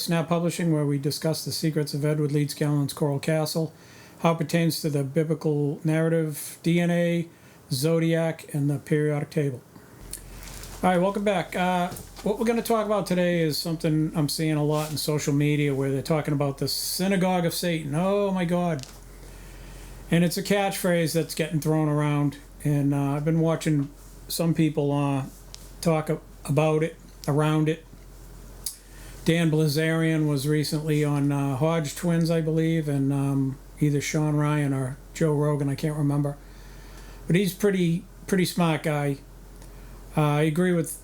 Snap Publishing, where we discuss the secrets of Edward Leeds Gallen's Coral Castle, how it pertains to the biblical narrative, DNA, zodiac, and the periodic table. All right, welcome back. What we're going to talk about today is something I'm seeing a lot in social media where they're talking about the Synagogue of Satan. Oh my God. And it's a catchphrase that's getting thrown around. And I've been watching some people talk about it, around it. Dan Blazarian was recently on Hodge Twins, I believe, and either Sean Ryan or Joe Rogan, I can't remember. But he's pretty smart guy. I agree with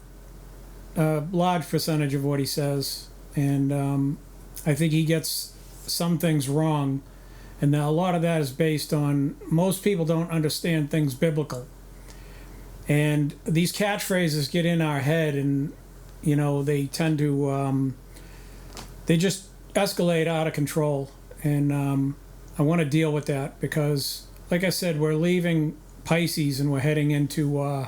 a large percentage of what he says, and I think he gets some things wrong, and a lot of that is based on most people don't understand things biblical, and these catchphrases get in our head, and they tend to they just escalate out of control, and I want to deal with that because, like I said, we're leaving Pisces and we're heading into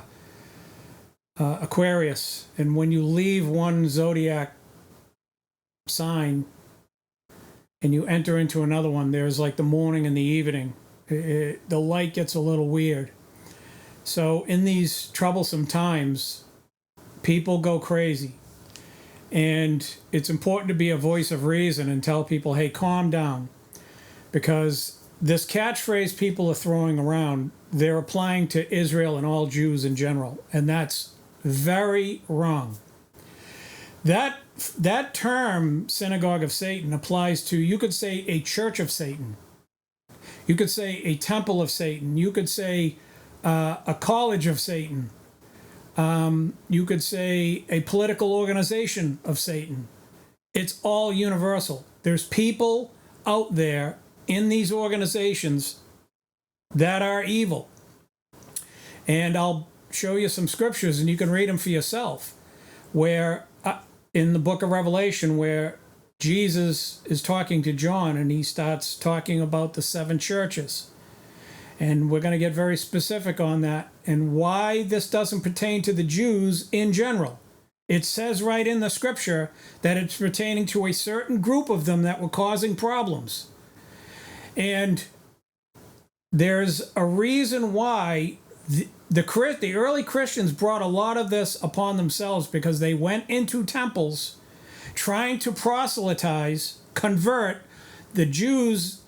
Aquarius, and when you leave one zodiac sign and you enter into another one, there's like the morning and the evening. The light gets a little weird. So in these troublesome times, people go crazy, and it's important to be a voice of reason and tell people, hey, calm down, because this catchphrase people are throwing around, they're applying to Israel and all Jews in general, and that's very wrong. That term, Synagogue of Satan, applies to, you could say, a church of Satan. You could say a temple of Satan. You could say a college of Satan. You could say a political organization of Satan. It's all universal. There's people out there in these organizations that are evil. And I'll show you some scriptures, and you can read them for yourself, where in the book of Revelation, where Jesus is talking to John, and he starts talking about the 7 churches, and we're going to get very specific on that and why this doesn't pertain to the Jews in general. It says right in the scripture that it's pertaining to a certain group of them that were causing problems, and there's a reason why the early Christians brought a lot of this upon themselves, because they went into temples trying to proselytize, convert the Jews,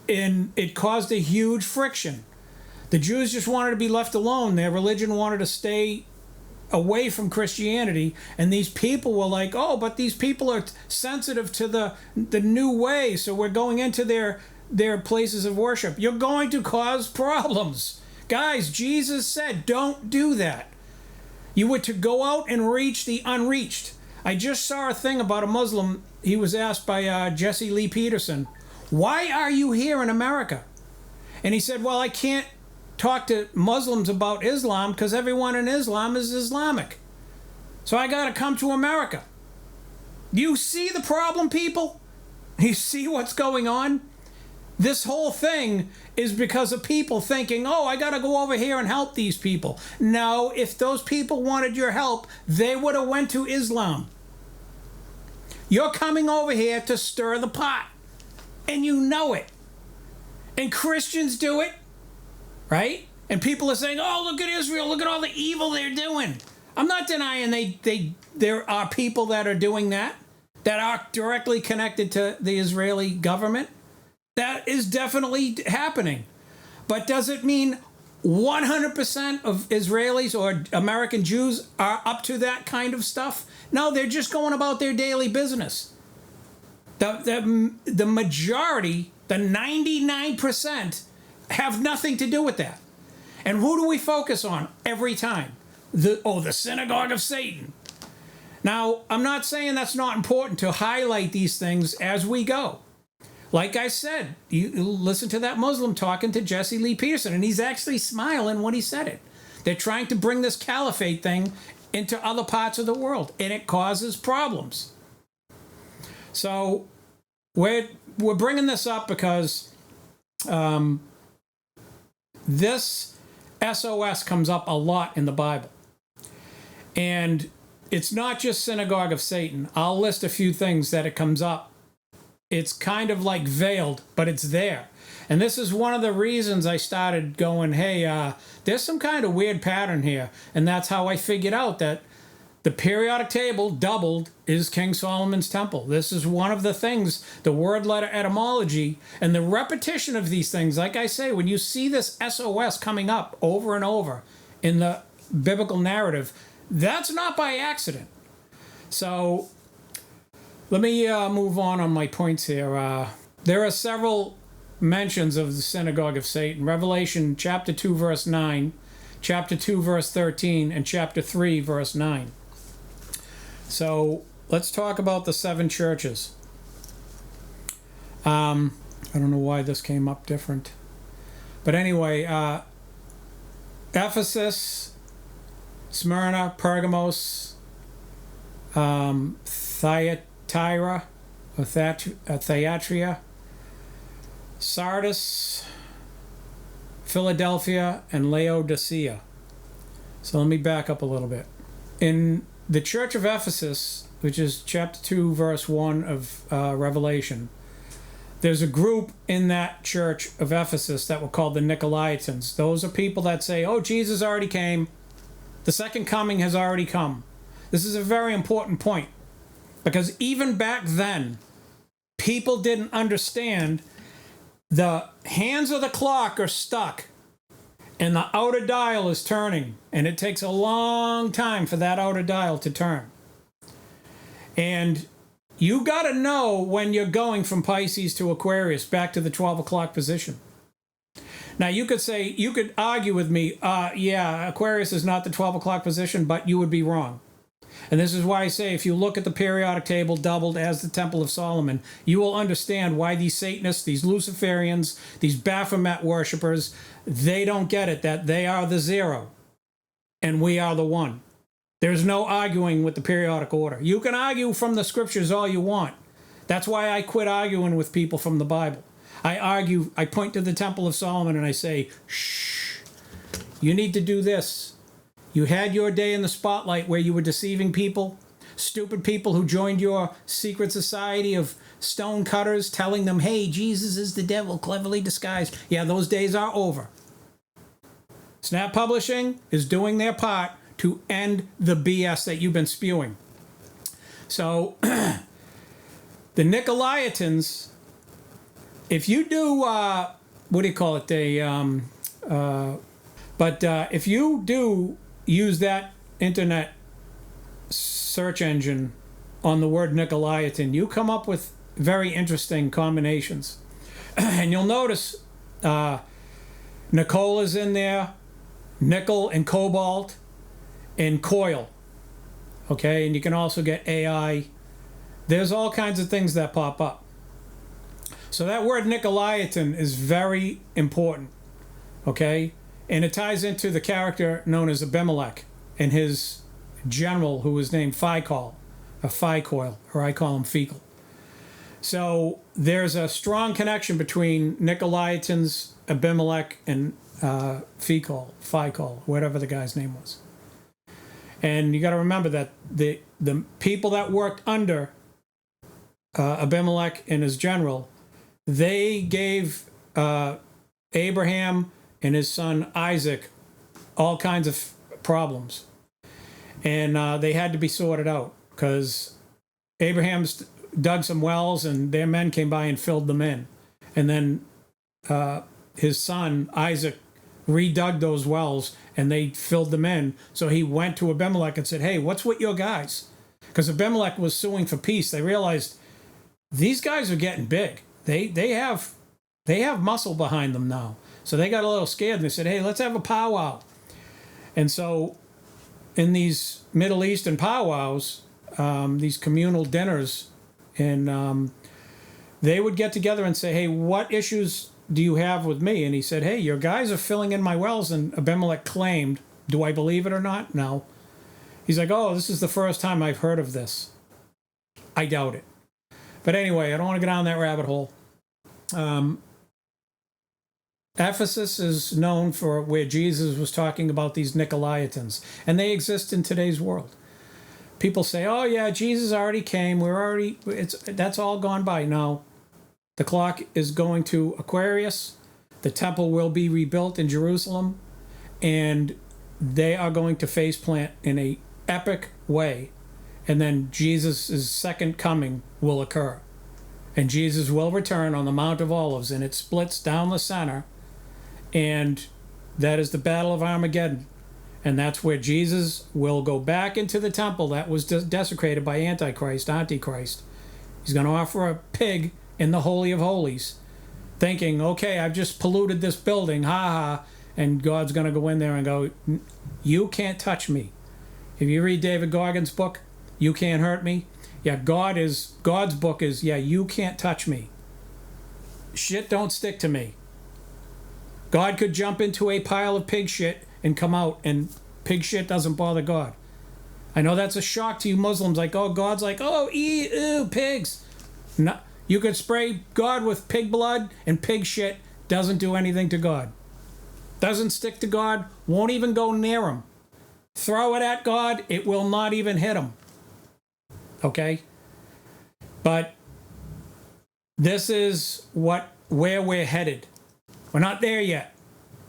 and it caused a huge friction. The Jews just wanted to be left alone. Their religion wanted to stay away from Christianity, and these people were like, oh, but these people are sensitive to the new way, so we're going into their places of worship. You're going to cause problems. Guys, Jesus said, don't do that. You were to go out and reach the unreached. I just saw a thing about a Muslim. He was asked by Jesse Lee Peterson, why are you here in America? And he said, well, I can't talk to Muslims about Islam because everyone in Islam is Islamic. So I got to come to America. Do you see the problem, people? You see what's going on? This whole thing is because of people thinking, oh, I got to go over here and help these people. No, if those people wanted your help, they would have went to Islam. You're coming over here to stir the pot, and you know it. And Christians do it, right? And people are saying, oh, look at Israel, look at all the evil they're doing. I'm not denying there are people that are doing that are directly connected to the Israeli government. That is definitely happening. But does it mean 100% of Israelis or American Jews are up to that kind of stuff? No, they're just going about their daily business. The majority, the 99%, have nothing to do with that. And who do we focus on every time? The Synagogue of Satan. Now, I'm not saying that's not important to highlight these things as we go. Like I said, you listen to that Muslim talking to Jesse Lee Peterson, and he's actually smiling when he said it. They're trying to bring this caliphate thing into other parts of the world, and it causes problems. So we're bringing this up because this S.O.S. comes up a lot in the Bible. And it's not just Synagogue of Satan. I'll list a few things that it comes up. It's kind of like veiled, but it's there. And this is one of the reasons I started going, hey, there's some kind of weird pattern here. And that's how I figured out that the periodic table doubled is King Solomon's temple. This is one of the things, the word letter etymology, and the repetition of these things. Like I say, when you see this S.O.S coming up over and over in the biblical narrative, that's not by accident. So let me move on my points here. There are several mentions of the Synagogue of Satan. Revelation chapter 2, verse 9, chapter 2, verse 13, and chapter 3, verse 9. So let's talk about the 7 churches. I don't know why this came up different. But anyway, Ephesus, Smyrna, Pergamos, Thyatira, or Thyatira, Sardis, Philadelphia, and Laodicea. So let me back up a little bit. In the church of Ephesus, which is chapter 2, verse 1 of Revelation, there's a group in that church of Ephesus that were called the Nicolaitans. Those are people that say, oh, Jesus already came. The second coming has already come. This is a very important point, because even back then, people didn't understand the hands of the clock are stuck and the outer dial is turning, and it takes a long time for that outer dial to turn. And you got to know when you're going from Pisces to Aquarius back to the 12 o'clock position. Now, you could argue with me, yeah, Aquarius is not the 12 o'clock position, but you would be wrong. And this is why I say, if you look at the periodic table doubled as the Temple of Solomon, you will understand why these Satanists, these Luciferians, these Baphomet worshippers, they don't get it, that they are the 0 and we are the 1. There's no arguing with the periodic order. You can argue from the scriptures all you want. That's why I quit arguing with people from the Bible. I point to the Temple of Solomon and I say, shh, you need to do this. You had your day in the spotlight where you were deceiving people, stupid people who joined your secret society of stone cutters, telling them, hey, Jesus is the devil, cleverly disguised. Yeah, those days are over. Snap Publishing is doing their part to end the BS that you've been spewing. So, the Nicolaitans, if you do, what do you call it? If you do use that internet search engine on the word Nicolaitan, you come up with very interesting combinations. And you'll notice Nicola's in there, nickel and cobalt, and coil. Okay, and you can also get AI. There's all kinds of things that pop up. So that word Nicolaitan is very important. Okay, and it ties into the character known as Abimelech and his general, who was named Phicol, or I call him Fecal. So there's a strong connection between Nicolaitans, Abimelech, and Phicol, whatever the guy's name was. And you got to remember that the people that worked under Abimelech and his general, they gave Abraham and his son Isaac all kinds of problems. And they had to be sorted out, because Abraham's dug some wells and their men came by and filled them in. And then his son Isaac redug those wells and they filled them in. So he went to Abimelech and said, hey, what's with your guys? Because Abimelech was suing for peace. They realized these guys are getting big. They have muscle behind them now. So they got a little scared and they said, hey, let's have a powwow. And so in these Middle Eastern powwows, these communal dinners, and they would get together and say, hey, what issues do you have with me? And he said, hey, your guys are filling in my wells. And Abimelech claimed, do I believe it or not? No. He's like, oh, this is the first time I've heard of this. I doubt it. But anyway, I don't want to get down that rabbit hole. Ephesus is known for where Jesus was talking about these Nicolaitans, and they exist in today's world. people say, oh yeah, Jesus already came. That's all gone by. No, the clock is going to Aquarius. The temple will be rebuilt in Jerusalem, and they are going to faceplant in a epic way. And then Jesus' second coming will occur. And Jesus will return on the Mount of Olives, and it splits down the center. And that is the Battle of Armageddon. And that's where Jesus will go back into the temple that was desecrated by Antichrist. He's going to offer a pig in the Holy of Holies, thinking, okay, I've just polluted this building, ha ha. And God's going to go in there and go, you can't touch me. If you read David Goggins' book, You Can't Hurt Me, yeah, God's book is, yeah, you can't touch me. Shit don't stick to me. God could jump into a pile of pig shit and come out, and pig shit doesn't bother God. I know that's a shock to you Muslims, like, oh, God's like, oh, ew, pigs. No, you could spray God with pig blood, and pig shit doesn't do anything to God. Doesn't stick to God, won't even go near him. Throw it at God, it will not even hit him. Okay? But this is where we're headed. We're not there yet.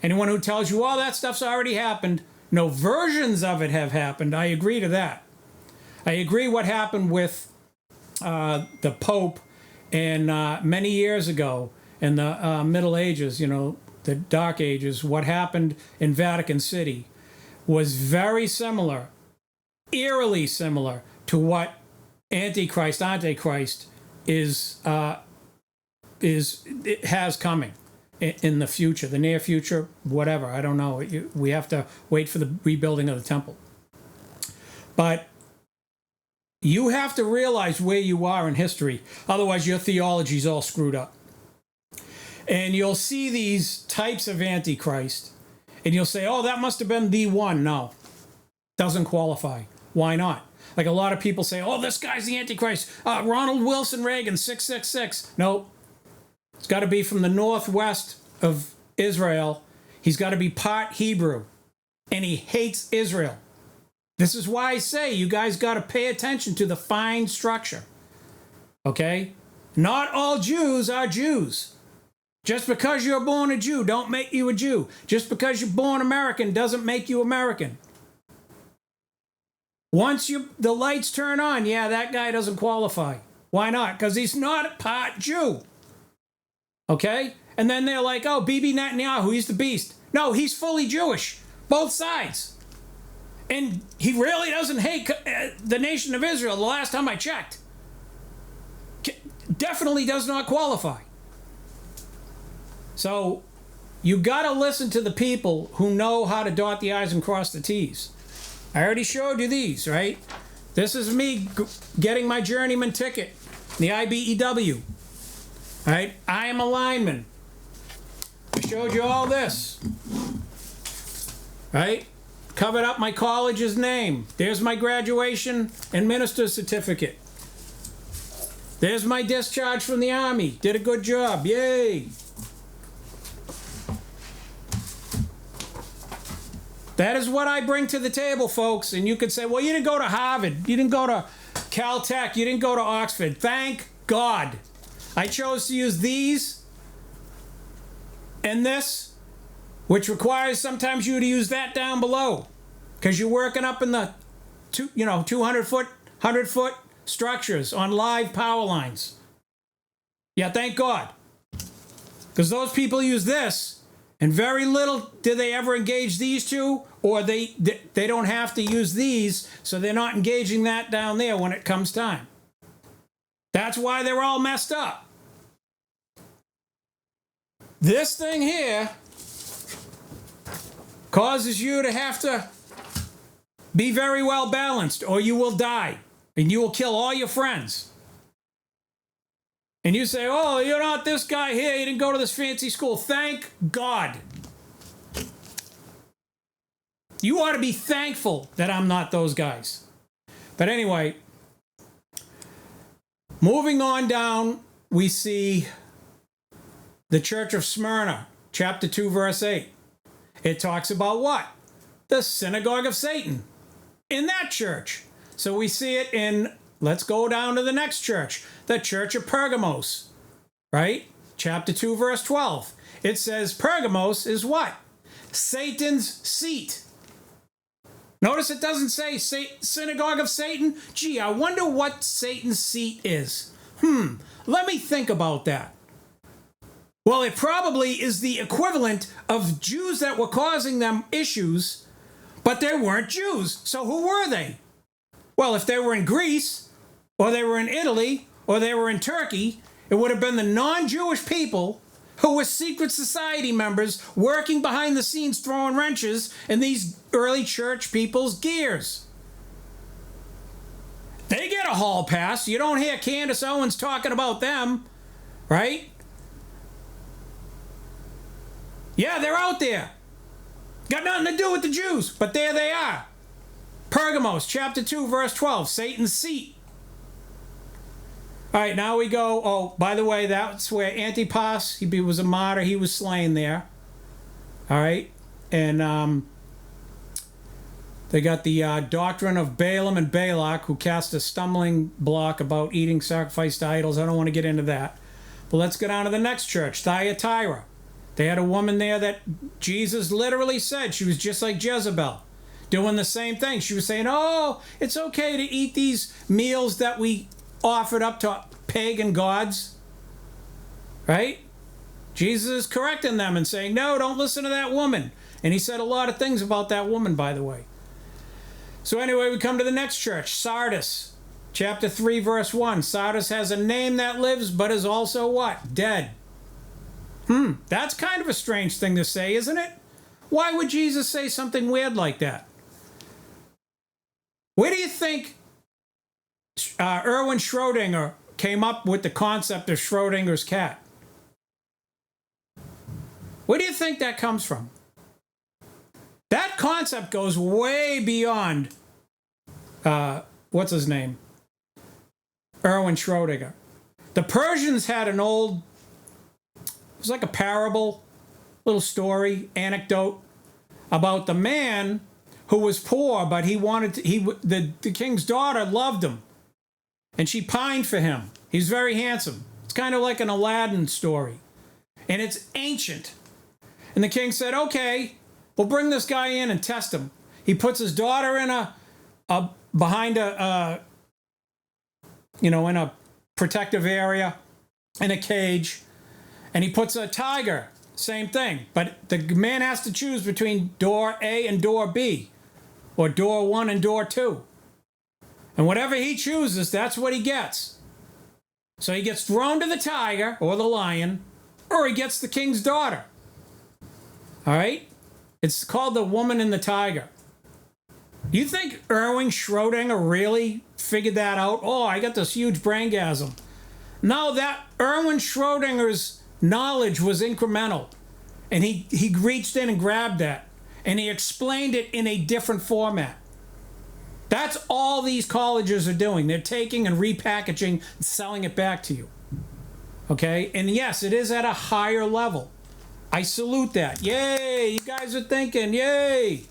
Anyone who tells you, oh, that stuff's already happened, no, versions of it have happened. I agree to that. I agree what happened with the Pope and many years ago in the Middle Ages, the Dark Ages. What happened in Vatican City was very similar, eerily similar to what Antichrist has coming in the future, the near future, whatever. I don't know. We have to wait for the rebuilding of the temple. But you have to realize where you are in history. Otherwise, your theology is all screwed up. And you'll see these types of Antichrist, and you'll say, oh, that must have been the one. No, doesn't qualify. Why not? Like a lot of people say, oh, this guy's the Antichrist. Ronald Wilson Reagan, 666. No. It's got to be from the northwest of Israel. He's got to be part Hebrew. And he hates Israel. This is why I say you guys got to pay attention to the fine structure. Okay? Not all Jews are Jews. Just because you're born a Jew don't make you a Jew. Just because you're born American doesn't make you American. Once the lights turn on, yeah, that guy doesn't qualify. Why not? Because he's not part Jew. Okay? And then they're like, oh, Bibi Netanyahu, he's the beast. No, he's fully Jewish. Both sides. And he really doesn't hate the nation of Israel, the last time I checked. Definitely does not qualify. So you got to listen to the people who know how to dot the I's and cross the T's. I already showed you these, right? This is me getting my journeyman ticket, the IBEW. Right? I am a lineman. I showed you all this. Right? Covered up my college's name. There's my graduation and minister's certificate. There's my discharge from the Army. Did a good job. Yay! That is what I bring to the table, folks. And you could say, well, you didn't go to Harvard. You didn't go to Caltech. You didn't go to Oxford. Thank God. I chose to use these and this, which requires sometimes you to use that down below because you're working up in the 200-foot, 100-foot structures on live power lines. Yeah, thank God. Because those people use this, and very little do they ever engage these two, or they don't have to use these, so they're not engaging that down there when it comes time. That's why they're all messed up. This thing here causes you to have to be very well balanced, or you will die, and you will kill all your friends. And you say, oh, you're not this guy here, you didn't go to this fancy school. Thank God. You ought to be thankful that I'm not those guys. But anyway, moving on down, we see the Church of Smyrna, chapter 2, verse 8. It talks about what? The synagogue of Satan. In that church, So we see it in, let's go down to the next church, the church of Pergamos, right? Chapter 2, verse 12. It says Pergamos is what? Satan's seat. Notice it doesn't say synagogue of Satan. Gee, I wonder what Satan's seat is. Let me think about that. Well, it probably is the equivalent of Jews that were causing them issues, but they weren't Jews. So who were they? Well, if they were in Greece, or they were in Italy, or they were in Turkey, it would have been the non-Jewish people who were secret society members working behind the scenes throwing wrenches in these early church people's gears. They get a hall pass. You don't hear Candace Owens talking about them, right? Yeah, they're out there. Got nothing to do with the Jews, but there they are. Pergamos, chapter 2, verse 12, Satan's seat. All right, now we go. Oh, by the way, that's where Antipas, he was a martyr. He was slain there. All right, and they got the doctrine of Balaam and Balak, who cast a stumbling block about eating sacrificed to idols. I don't want to get into that. But let's go down to the next church, Thyatira. They had a woman there that Jesus literally said she was just like Jezebel, doing the same thing. She was saying, oh, it's okay to eat these meals that we offered up to pagan gods, right? Jesus is correcting them and saying, no, don't listen to that woman. And he said a lot of things about that woman, by the way. So anyway, we come to the next church, Sardis, chapter 3, verse 1. Sardis has a name that lives, but is also what? Dead. That's kind of a strange thing to say, isn't it? Why would Jesus say something weird like that? Where do you think Erwin Schrödinger came up with the concept of Schrödinger's cat? Where do you think that comes from? That concept goes way beyond, what's his name? Erwin Schrödinger. The Persians had an old, it was like a parable, little story, anecdote about the man who was poor, but he wanted to, the king's daughter loved him, and she pined for him. He's very handsome. It's kind of like an Aladdin story, and it's ancient. And the king said, okay, we'll bring this guy in and test him. He puts his daughter in behind in a protective area, in a cage, and he puts a tiger, same thing. But the man has to choose between door A and door B, or door 1 and door 2. And whatever he chooses, that's what he gets. So he gets thrown to the tiger, or the lion, or he gets the king's daughter. All right? It's called The Woman and the Tiger. You think Erwin Schrödinger really figured that out? Oh, I got this huge braingasm. No, that Erwin Schrödinger's knowledge was incremental. And he reached in and grabbed that. And he explained it in a different format. That's all these colleges are doing. They're taking and repackaging and selling it back to you. Okay? And yes, it is at a higher level. I salute that. Yay! You guys are thinking, yay!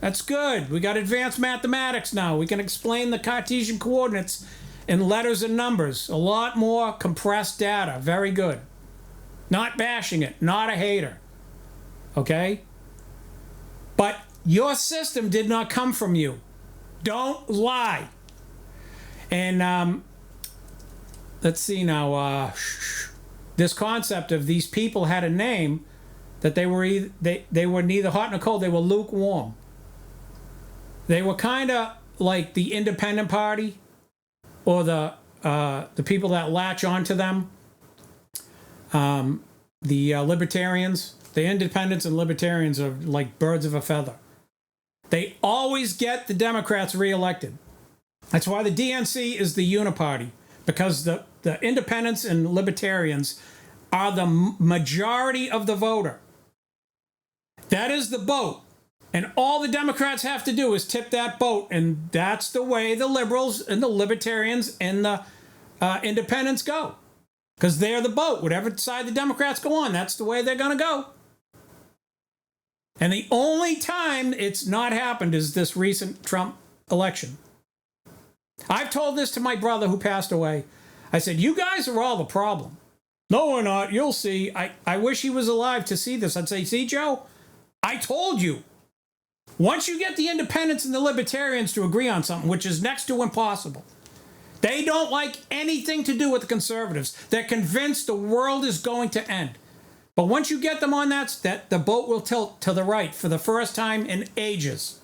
That's good. We got advanced mathematics now. We can explain the Cartesian coordinates in letters and numbers. A lot more compressed data. Very good. Not bashing it. Not a hater. Okay? But your system did not come from you. Don't lie. And let's see now. This concept of these people had a name that they were they were neither hot nor cold. They were lukewarm. They were kind of like the Independent Party, or the people that latch onto them. The Libertarians. The Independents and Libertarians are like birds of a feather. They always get the Democrats reelected. That's why the DNC is the uniparty, because the Independents and Libertarians are the majority of the voter. That is the boat. And all the Democrats have to do is tip that boat. And that's the way the liberals and the libertarians and the independents go. Because they're the boat. Whatever side the Democrats go on, that's the way they're going to go. And the only time it's not happened is this recent Trump election. I've told this to my brother who passed away. I said, you guys are all the problem. No, we're not. You'll see. I wish he was alive to see this. I'd say, see, Joe, I told you. Once you get the independents and the libertarians to agree on something, which is next to impossible, they don't like anything to do with the conservatives. They're convinced the world is going to end. But once you get them on that the boat will tilt to the right for the first time in ages.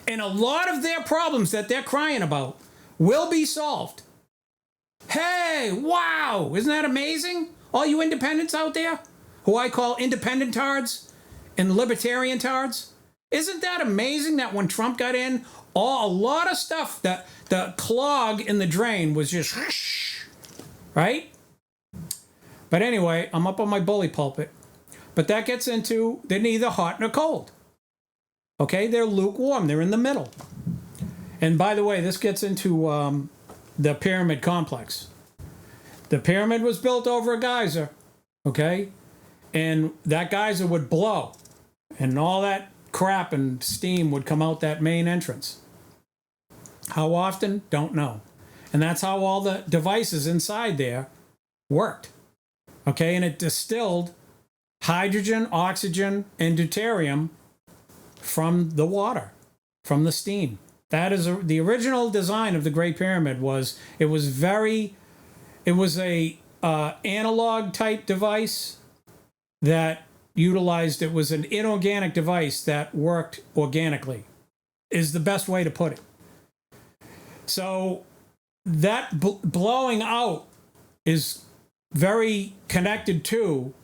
And a lot of their problems that they're crying about will be solved. Hey, wow, isn't that amazing? All you independents out there, who I call independent tards and libertarian tards, isn't that amazing that when Trump got in, a lot of stuff, that the clog in the drain was just, right? But anyway, I'm up on my bully pulpit. But that gets into, they're neither hot nor cold. Okay, they're lukewarm, they're in the middle. And by the way, this gets into the pyramid complex. The pyramid was built over a geyser, okay? And that geyser would blow, and all that crap and steam would come out that main entrance. How often? Don't know. And that's how all the devices inside there worked. Okay, and it distilled hydrogen, oxygen, and deuterium from the water, from the steam. That is the original design of the Great Pyramid. It was a analog type device that utilized, it was an inorganic device that worked organically, is the best way to put it. So that blowing out is very connected to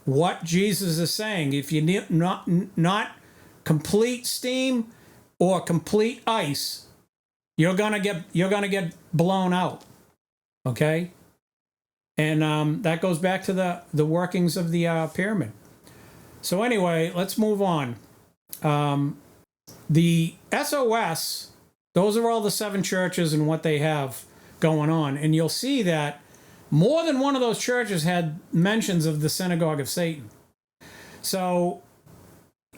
what Jesus is saying. If you need not complete steam or complete ice, you're gonna get blown out. Okay, and that goes back to the workings of the pyramid. So anyway, let's move on. The S.O.S, those are all the 7 churches and what they have going on, and you'll see that more than one of those churches had mentions of the Synagogue of Satan. So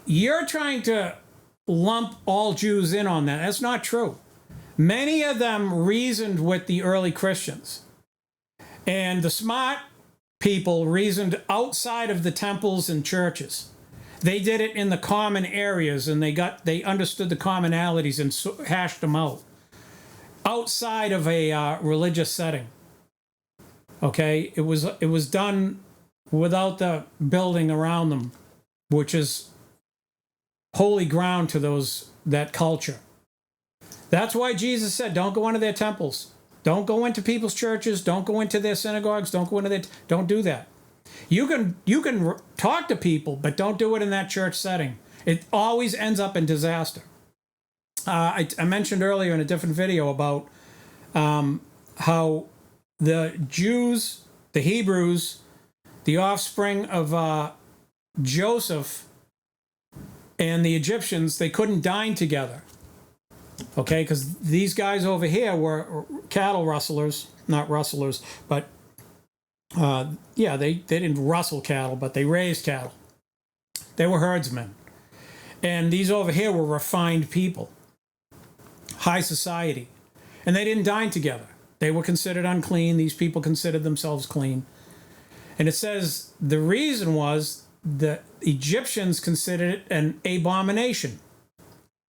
you're trying to lump all Jews in on that. That's not true. Many of them reasoned with the early Christians. And the smart people reasoned outside of the temples and churches. They did it in the common areas, and they understood the commonalities and hashed them out outside of a religious setting. Okay, it was done without the building around them, which is holy ground to that culture. That's why Jesus said, don't go into their temples. Don't go into people's churches. Don't go into their synagogues. Don't do that. You can talk to people, but don't do it in that church setting. It always ends up in disaster. I mentioned earlier in a different video about how the Jews, the Hebrews, the offspring of Joseph and the Egyptians, they couldn't dine together. Okay, because these guys over here were cattle rustlers, not rustlers, but they didn't rustle cattle, but they raised cattle. They were herdsmen. And these over here were refined people, high society. And they didn't dine together. They were considered unclean. These people considered themselves clean. And it says the reason was the Egyptians considered it an abomination.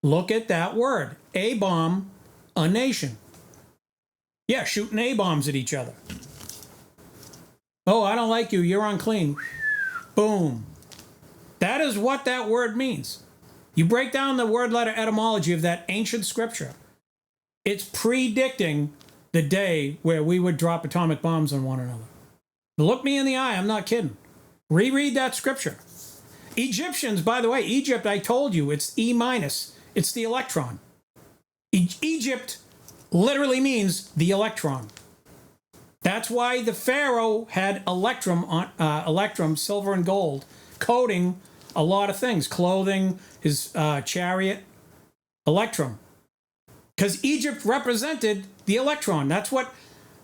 Look at that word, A-bomb, a nation. Yeah, shooting A-bombs at each other. Oh, I don't like you, you're unclean. Boom. That is what that word means. You break down the word letter etymology of that ancient scripture. It's predicting the day where we would drop atomic bombs on one another. Look me in the eye, I'm not kidding. Reread that scripture. Egyptians, by the way, Egypt, I told you, it's E-. It's the electron. Egypt literally means the electron. That's why the Pharaoh had electrum, silver and gold, coating a lot of things, clothing, his chariot, electrum. Because Egypt represented the electron. That's what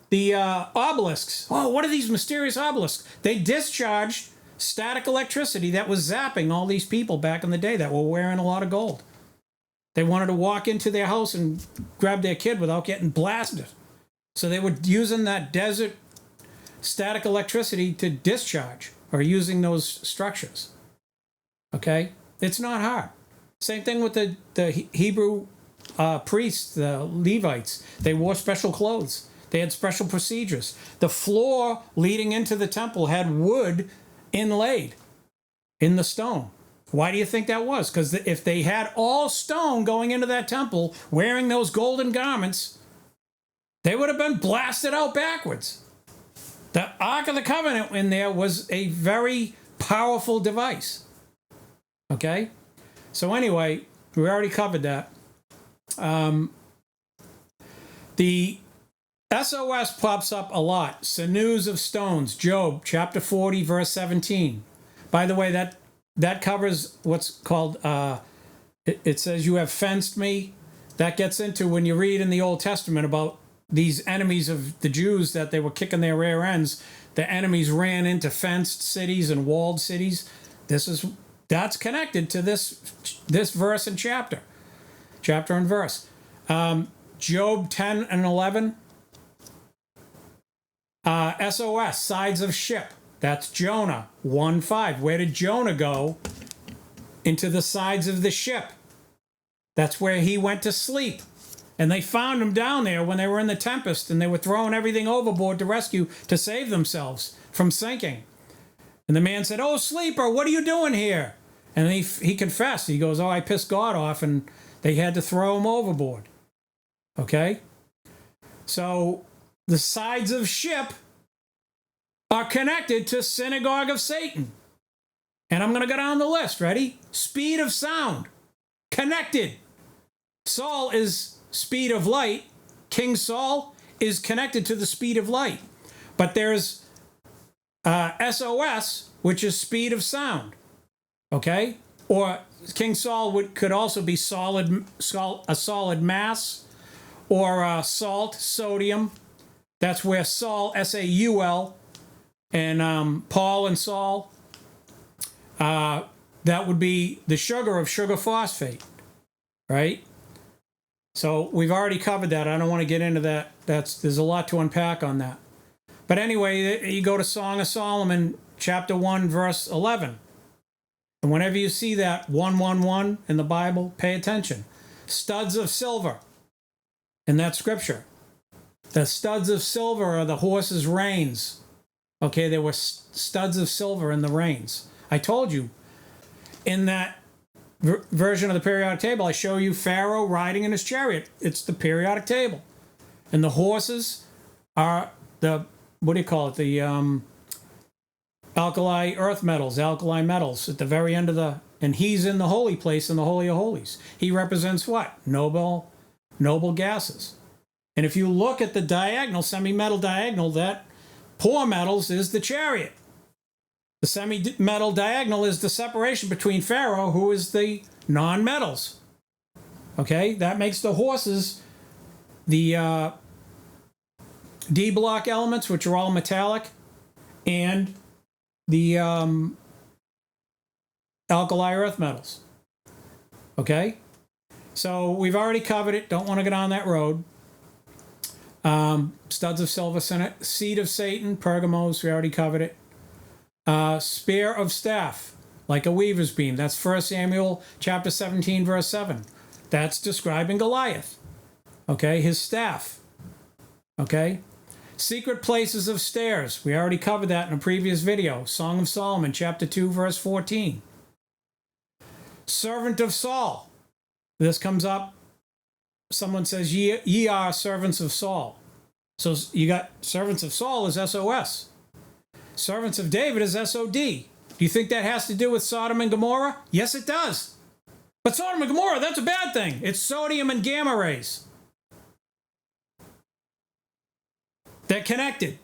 the obelisks, what are these mysterious obelisks? They discharged static electricity that was zapping all these people back in the day that were wearing a lot of gold. They wanted to walk into their house and grab their kid without getting blasted. So they were using that desert static electricity to discharge, or using those structures. Okay? It's not hard. Same thing with the Hebrew priests, the Levites. They wore special clothes. They had special procedures. The floor leading into the temple had wood inlaid in the stone. Why do you think that was? Because if they had all stone going into that temple, wearing those golden garments, they would have been blasted out backwards. The Ark of the Covenant in there was a very powerful device. Okay? So anyway, we already covered that. The S.O.S. pops up a lot. Sinews of stones. Job, chapter 40, verse 17. By the way, that covers what's called, it says, you have fenced me. That gets into when you read in the Old Testament about these enemies of the Jews, that they were kicking their rear ends. The enemies ran into fenced cities and walled cities. That's connected to this verse and chapter and verse. Job 10 and 11. S.O.S, sides of ship. That's Jonah 1:5. Where did Jonah go? Into the sides of the ship. That's where he went to sleep. And they found him down there when they were in the tempest, and they were throwing everything overboard to save themselves from sinking. And the man said, "Oh, sleeper, what are you doing here?" And he confessed. He goes, "Oh, I pissed God off," and they had to throw him overboard. Okay? So the sides of ship are connected to Synagogue of Satan. And I'm going to go down the list. Ready? Speed of sound. Connected. Saul is speed of light. King Saul is connected to the speed of light. But there's S.O.S, which is speed of sound. Okay? Or King Saul could also be a solid mass, or salt, sodium. That's where Saul, S-A-U-L, and Paul and Saul, that would be the sugar of sugar phosphate, right? So we've already covered that. I don't want to get into that. There's a lot to unpack on that. But anyway, you go to Song of Solomon, chapter 1, verse 11. And whenever you see that 111 in the Bible, pay attention. Studs of silver in that scripture. The studs of silver are the horses' reins. Okay, there were studs of silver in the reins. I told you, in that version of the periodic table, I show you Pharaoh riding in his chariot. It's the periodic table. And the horses are the, what do you call it? The alkali earth metals, alkali metals at the very end of the, and he's in the holy place in the Holy of Holies. He represents what? Noble gases. And if you look at the diagonal, semi-metal diagonal, that poor metals is the chariot. The semi-metal diagonal is the separation between Pharaoh, who is the non-metals. Okay, that makes the horses the D block elements, which are all metallic, and the alkali earth metals. Okay, so we've already covered it. Don't want to get on that road. Studs of silver, seed of Satan, Pergamos, we already covered it. Spear of staff, like a weaver's beam. That's 1 Samuel chapter 17, verse 7. That's describing Goliath. Okay, his staff. Okay. Secret places of stairs. We already covered that in a previous video. Song of Solomon, chapter 2, verse 14. Servant of Saul. This comes up. Someone says, ye are servants of Saul. So you got servants of Saul is S.O.S. Servants of David is S.O.D. Do you think that has to do with Sodom and Gomorrah? Yes, it does. But Sodom and Gomorrah, that's a bad thing. It's sodium and gamma rays. They're connected.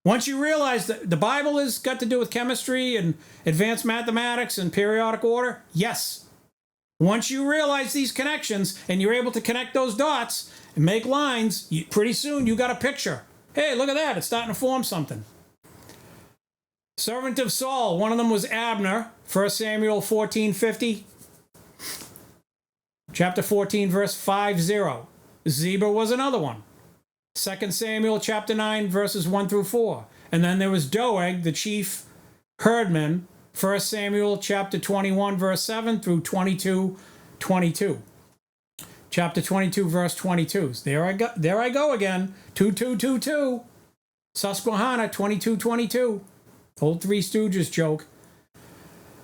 Once you realize that the Bible has got to do with chemistry and advanced mathematics and periodic order, yes. Once you realize these connections and you're able to connect those dots and make lines, pretty soon you got a picture. Hey, look at that. It's starting to form something. Servant of Saul. One of them was Abner. 1 Samuel 14:50. Chapter 14, verse 50. Zebah was another one. 2 Samuel chapter 9, verses 1 through 4. And then there was Doeg, the chief herdman. 1 Samuel chapter 21, verse 7 through 22:22. Chapter 22, verse 22. There I go again. 2222. Susquehanna 2222. Old Three Stooges joke.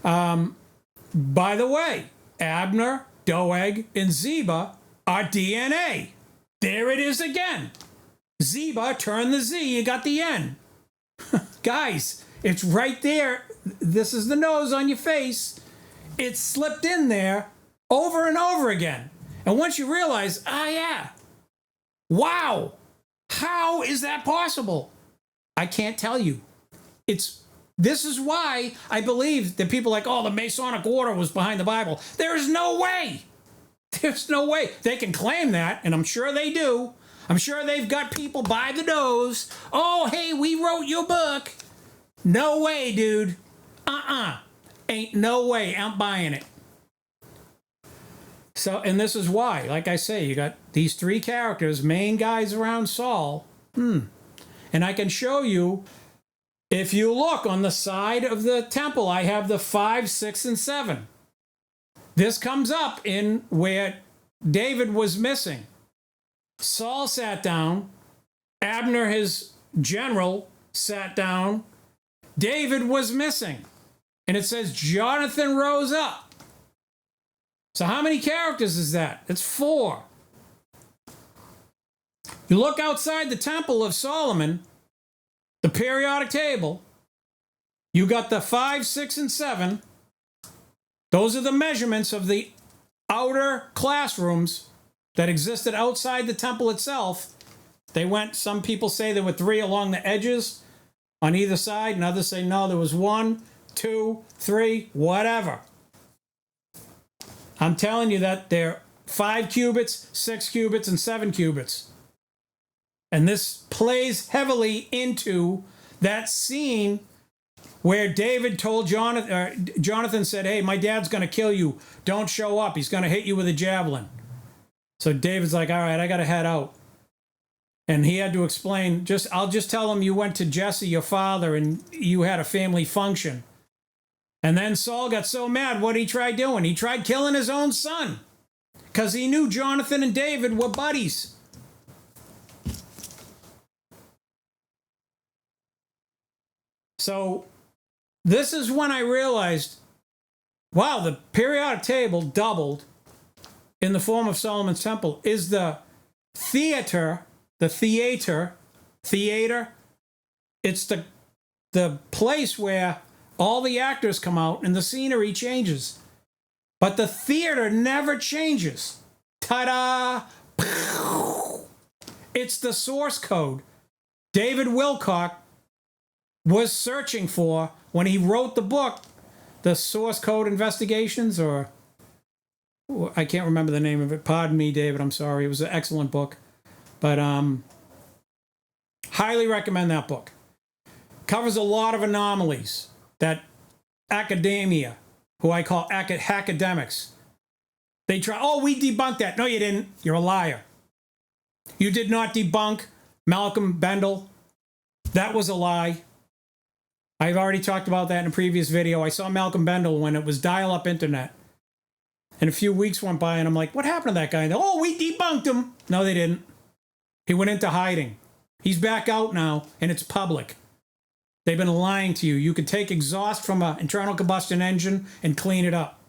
By the way, Abner, Doeg, and Zebah are DNA. There it is again. Zebah, turn the Z, you got the N. Guys, it's right there. This is the nose on your face. It's slipped in there over and over again. And once you realize, yeah, wow, how is that possible? I can't tell you. This is why I believe that people are like, oh, the Masonic Order was behind the Bible. There is no way. There's no way. They can claim that, and I'm sure they do. I'm sure they've got people by the nose. Oh, hey, we wrote your book. No way, dude. Ain't no way. I'm buying it. So, and this is why, like I say, you got these three characters, main guys around Saul. And I can show you, if you look on the side of the temple, I have the 5, 6, and 7. This comes up in where David was missing. Saul sat down. Abner, his general, sat down. David was missing. And it says Jonathan rose up. So how many characters is that? It's 4. You look outside the Temple of Solomon, the periodic table, you got the 5, 6, and 7. Those are the measurements of the outer classrooms that existed outside the temple itself. They went, some people say there were 3 along the edges on either side, and others say no, there was 1, 2, 3, whatever. I'm telling you that they're 5 cubits, 6 cubits, and 7 cubits. And this plays heavily into that scene where David told Jonathan said, hey, my dad's going to kill you. Don't show up. He's going to hit you with a javelin. So David's like, all right, I got to head out. And he had to explain, I'll just tell him you went to Jesse, your father, and you had a family function. And then Saul got so mad, what he tried doing? He tried killing his own son because he knew Jonathan and David were buddies. So this is when I realized, wow, the periodic table doubled in the form of Solomon's temple is the theater. It's the place where all the actors come out and the scenery changes. But the theater never changes. Ta-da! It's the source code David Wilcock was searching for when he wrote the book, the Source Code Investigations, or I can't remember the name of it. Pardon me, David. I'm sorry. It was an excellent book. But highly recommend that book. Covers a lot of anomalies that academia, who I call academics, they try, oh, we debunked that. No, you didn't. You're a liar. You did not debunk Malcolm Bendel. That was a lie. I've already talked about that in a previous video. I saw Malcolm Bendel when it was dial-up internet. And a few weeks went by and I'm like, what happened to that guy? And oh, we debunked him. No, they didn't. He went into hiding. He's back out now and it's public. They've been lying to you. You could take exhaust from an internal combustion engine and clean it up.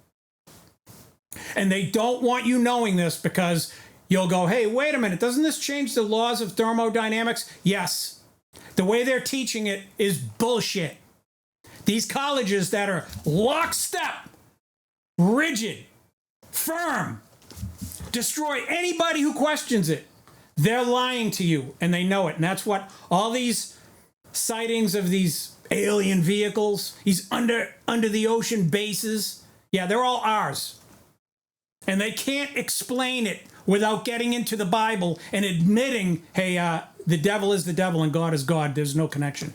And they don't want you knowing this because you'll go, hey, wait a minute. Doesn't this change the laws of thermodynamics? Yes. The way they're teaching it is bullshit. These colleges that are lockstep, rigid, firm, destroy anybody who questions it. They're lying to you, and they know it. And that's what all these sightings of these alien vehicles, these under the ocean bases, yeah, they're all ours. And they can't explain it without getting into the Bible and admitting, hey, the devil is the devil and God is God. There's no connection.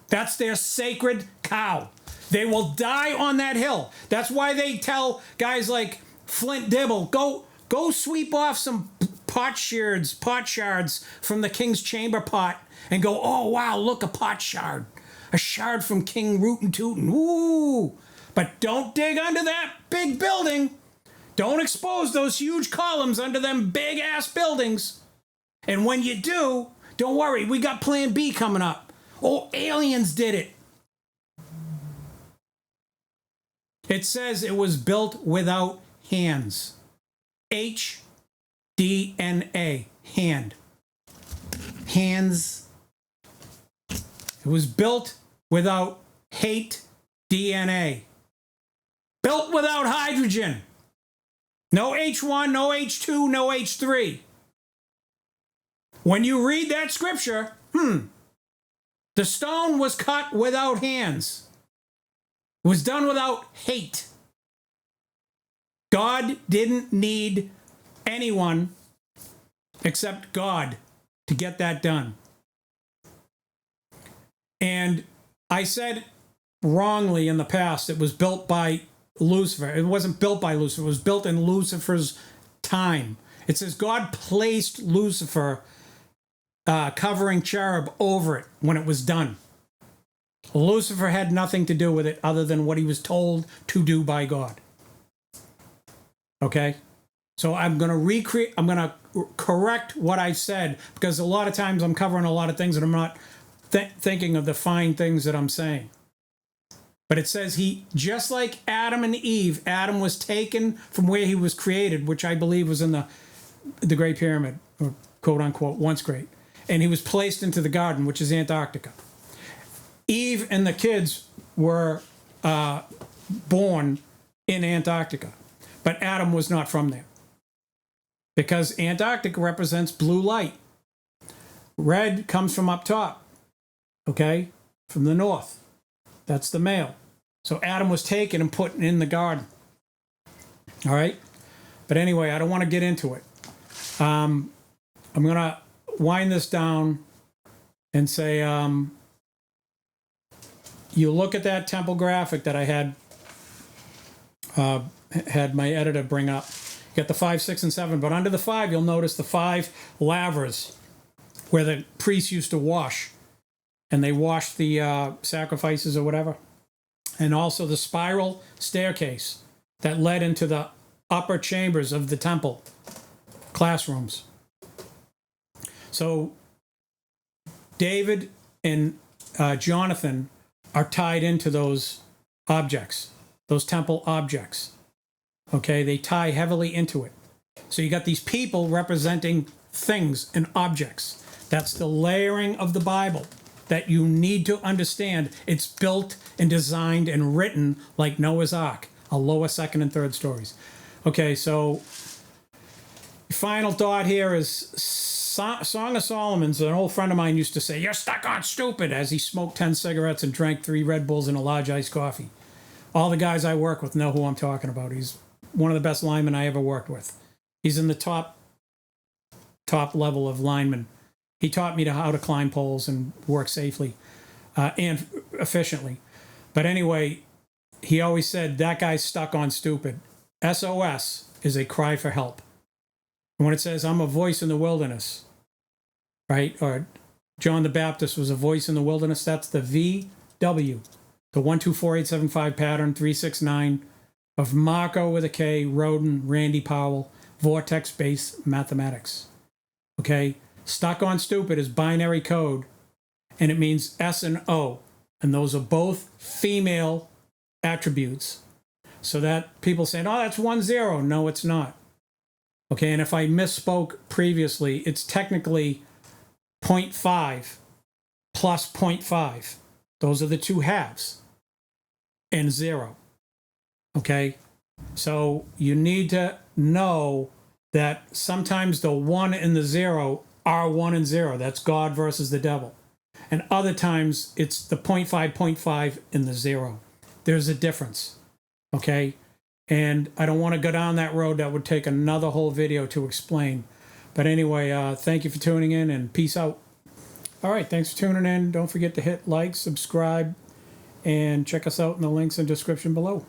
That's their sacred cow. They will die on that hill. That's why they tell guys like Flint Dibble, go sweep off some pot shards from the king's chamber pot and go, oh wow, look, a pot shard. A shard from King Rootin' Tootin'. Woo! But don't dig under that big building. Don't expose those huge columns under them big ass buildings. And when you do, don't worry, we got plan B coming up. Oh, aliens did it. It says it was built without hands. HDNA, hand. Hands. It was built without hate DNA. Built without hydrogen. No H1, no H2, no H3. When you read that scripture, the stone was cut without hands. It was done without hate. God didn't need anyone except God to get that done. And I said wrongly in the past, it was built by Lucifer. It wasn't built by Lucifer. It was built in Lucifer's time. It says God placed Lucifer covering cherub over it when it was done. Lucifer had nothing to do with it other than what he was told to do by God. Okay? So I'm going to correct what I said, because a lot of times I'm covering a lot of things and I'm not thinking of the fine things that I'm saying. But it says just like Adam and Eve, Adam was taken from where he was created, which I believe was in the Great Pyramid, or quote unquote, once great. And he was placed into the garden, which is Antarctica. Eve and the kids were born in Antarctica, but Adam was not from there, because Antarctica represents blue light. Red comes from up top, okay, from the north. That's the male. So Adam was taken and put in the garden. All right? But anyway, I don't want to get into it. I'm going to wind this down and say, you look at that temple graphic that I had my editor bring up. You got the 5, 6, and 7. But under the 5, you'll notice the 5 lavers where the priests used to wash. And they washed the sacrifices or whatever. And also the spiral staircase that led into the upper chambers of the temple classrooms. So David and Jonathan are tied into those objects, those temple objects. Okay, they tie heavily into it. So you got these people representing things and objects. That's the layering of the Bible that you need to understand. It's built and designed and written like Noah's Ark, a lower, second, and third stories. Okay, so final thought here is Song of Solomon's. An old friend of mine used to say, "You're stuck on stupid," as he smoked 10 cigarettes and drank 3 Red Bulls and a large iced coffee. All the guys I work with know who I'm talking about. He's one of the best linemen I ever worked with. He's in the top level of linemen. He taught me how to climb poles and work safely and efficiently. But anyway, he always said, that guy's stuck on stupid. S.O.S. is a cry for help. And when it says, I'm a voice in the wilderness, right? Or John the Baptist was a voice in the wilderness. That's the VW, the 124875 pattern, 369 of Marco with a K, Roden, Randy Powell, vortex-based mathematics. Okay? Stuck on stupid is binary code, and it means S and O, and those are both female attributes. So that people saying, oh, that's 10. No, it's not. Okay, and if I misspoke previously, it's technically 0.5 plus 0.5. Those are the 2 halves, and 0. Okay, so you need to know that sometimes the 1 and the 0 are 1 and 0. That's God versus the devil. And other times it's the 0.5, 0.5, and the 0. There's a difference. Okay? And I don't want to go down that road. That would take another whole video to explain. But anyway, thank you for tuning in, and peace out. All right, thanks for tuning in. Don't forget to hit like, subscribe, and check us out in the links in the description below.